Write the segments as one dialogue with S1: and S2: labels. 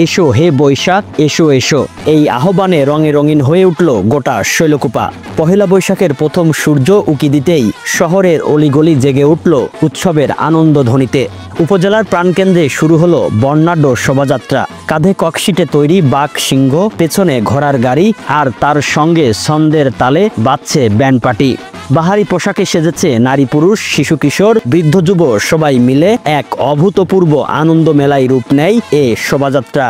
S1: এসো হে বৈশাখ এসো এসো। এই আহ্বানে রঙে রঙিন হয়ে উঠল গোটা শৈলকুপা। পহেলা বৈশাখের প্রথম সূর্য উকি দিতেই শহরের অলিগলি জেগে উঠল উৎসবের আনন্দ ধ্বনিতে। উপজেলার প্রাণকেন্দ্রে শুরু হলো বর্ণাঢ্য শোভাযাত্রা। কাঁধে ককশিটে তৈরি বাঘ সিংহ, পেছনে ঘোড়ার গাড়ি, আর তার সঙ্গে ছন্দের তালে বাজছে ব্যান্ড পার্টি। বাহারি পোশাকে সেজেছে নারী পুরুষ, শিশু কিশোর, বৃদ্ধ যুব, সবাই মিলে এক অভূতপূর্ব আনন্দ মেলায় রূপ নেয় এ শোভাযাত্রা।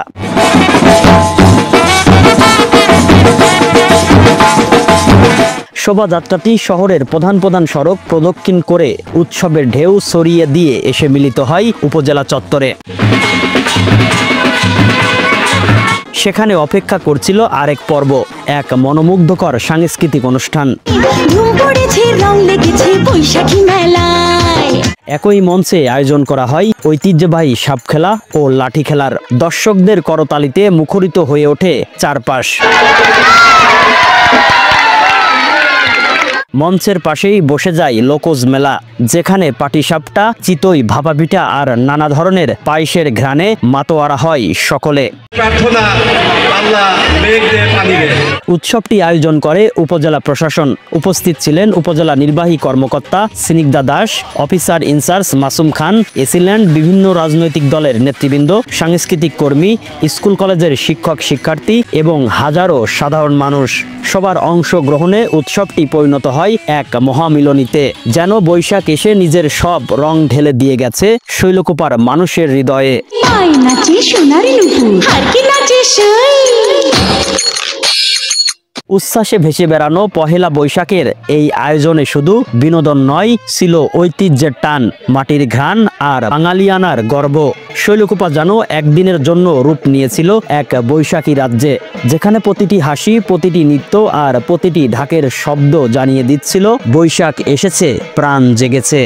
S1: শোভাযাত্রাটি শহরের প্রধান প্রধান সড়ক প্রদক্ষিণ করে উৎসবের ঢেউ ছড়িয়ে দিয়ে এসে মিলিত হয় উপজেলা চত্বরে। সেখানে অপেক্ষা করছিল আরেক পর্ব, এক মনোমুগ্ধকর সাংস্কৃতিক অনুষ্ঠান। একই মঞ্চে আয়োজন করা হয় ঐতিহ্যবাহী সাপ খেলা ও লাঠি খেলার। দর্শকদের করতালিতে মুখরিত হয়ে ওঠে চারপাশ। মঞ্চের পাশেই বসে যায় লোকজ মেলা, যেখানে পাটিসাপটা, চিতই, ভাপা পিঠা আর নানা ধরনের পায়েসের ঘ্রাণে মাতোয়ারা হয় সকলে। উৎসবটি আয়োজন করে উপজেলা প্রশাসন। উপস্থিত ছিলেন উপজেলা নির্বাহী কর্মকর্তা স্নিগ্ধা দাস, অফিসার ইনচার্জ মাসুম খান, এসিল্যান্ড, বিভিন্ন রাজনৈতিক দলের নেতৃবৃন্দ, সাংস্কৃতিক কর্মী, স্কুল কলেজের শিক্ষক শিক্ষার্থী এবং হাজারো সাধারণ মানুষ। সবার অংশগ্রহণে উৎসবটি পরিণত হয় এক মহামিলনীতে। যেন বৈশাখ এসে নিজের সব রং ঢেলে দিয়ে গেছে শৈলকুপার মানুষের হৃদয়ে। উচ্ছ্বাসে ভেসে বেড়ানো পহেলা বৈশাখের এই আয়োজনে শুধু বিনোদন নয়, ছিল ঐতিহ্যের টান, মাটির ঘ্রাণ আর বাঙালিয়ানার গর্ব। শৈলকুপা যেন একদিনের জন্য রূপ নিয়েছিল এক বৈশাখী রাজ্যে, যেখানে প্রতিটি হাসি, প্রতিটি নৃত্য আর প্রতিটি ঢাকের শব্দ জানিয়ে দিচ্ছিল বৈশাখ এসেছে, প্রাণ জেগেছে।